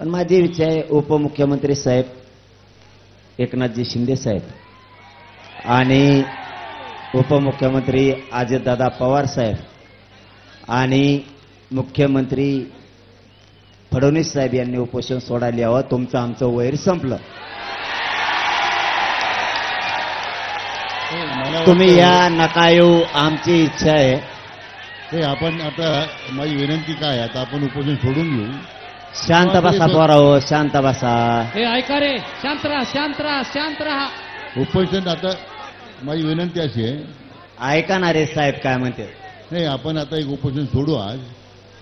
पण माझी इच्छा आहे उपमुख्यमंत्री साहेब एकनाथजी शिंदे साहेब आणि उपमुख्यमंत्री अजितदादा पवार साहेब आणि मुख्यमंत्री फडणवीस साहेब यांनी उपोषण सोडायला यावं. तुमचं आमचं वैर संपलं. तुम्ही या नका येऊ, आमची इच्छा आहे. ते आपण आता माझी विनंती काय, आता आपण उपोषण सोडून घेऊ. शांत बसा पोराओ, शांत बसा. हे ऐका रे, शांत राहा, शांत राहा, शांत राहा. उपोषण आता माझी विनंती अशी आहे, ऐका ना रे साहेब काय म्हणते. नाही आपण आता एक उपोषण सोडू आज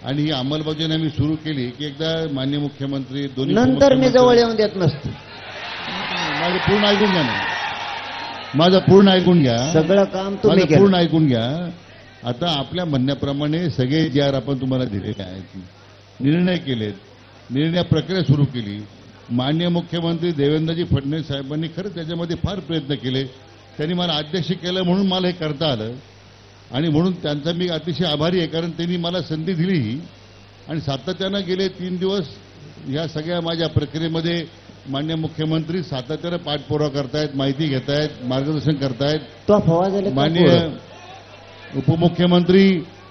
आणि ही अंमलबजावणी आम्ही सुरू केली की एकदा माननीय मुख्यमंत्री दोन्ही नंतर मी जवळ येऊन देत नसतो. माझं पूर्ण ऐकून घ्या ना, माझं पूर्ण ऐकून घ्या. सगळं काम तुम्ही माझं पूर्ण ऐकून घ्या. आता आपल्या म्हणण्याप्रमाणे सगळे जे आर आपण तुम्हाला दिलेले आहेत, निर्णय केलेत, निर्णय प्रक्रिया सुरू केली. माननीय मुख्यमंत्री देवेंद्रजी फडणवीस साहेबांनी खरंच त्याच्यामध्ये फार प्रयत्न केले. त्यांनी मला अध्यक्ष केलं म्हणून मला हे करता आलं आणि म्हणून त्यांचा मी अतिशय आभारी आहे, कारण त्यांनी मला संधी दिली ही. आणि सातत्यानं गेले 3 दिवस या सगळ्या माझ्या प्रक्रियेमध्ये माननीय मुख्यमंत्री सातत्यानं पाठपुरावा करतायत, माहिती घेतायत, मार्गदर्शन करतायत. तो फवाज माननीय उपमुख्यमंत्री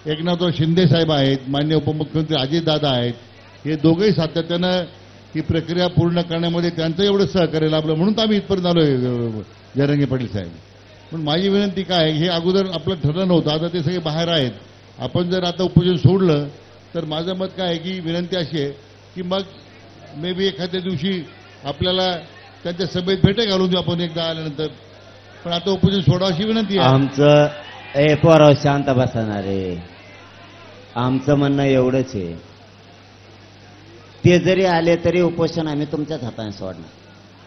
एकनाथराव शिंदे साहेब आहेत, माननीय उपमुख्यमंत्री अजितदादा आहेत. हे दोघंही सातत्यानं ही प्रक्रिया पूर्ण करण्यामध्ये त्यांचं एवढं सहकार्य लाभलं म्हणून आम्ही इथपर्यंत आलोय जरांगे पाटील साहेब. पण माझी विनंती काय, हे अगोदर आपलं ठरलं नव्हतं, आता ते सगळे बाहेर आहेत. आपण जर आता उपोषण सोडलं तर माझं मत काय आहे की विनंती अशी आहे की मग मे बी एखाद्या दिवशी आपल्याला त्यांच्या सभेत भेटे घालून देऊ आपण एकदा आल्यानंतर. पण आता उपोषण सोडा अशी विनंती आहे. आमचं पोराव शांत बसणार आहे. आमचं म्हणणं एवढंच आहे, ते जरी आले तरी उपोषण आम्ही तुमच्याच हाताने सोडणार.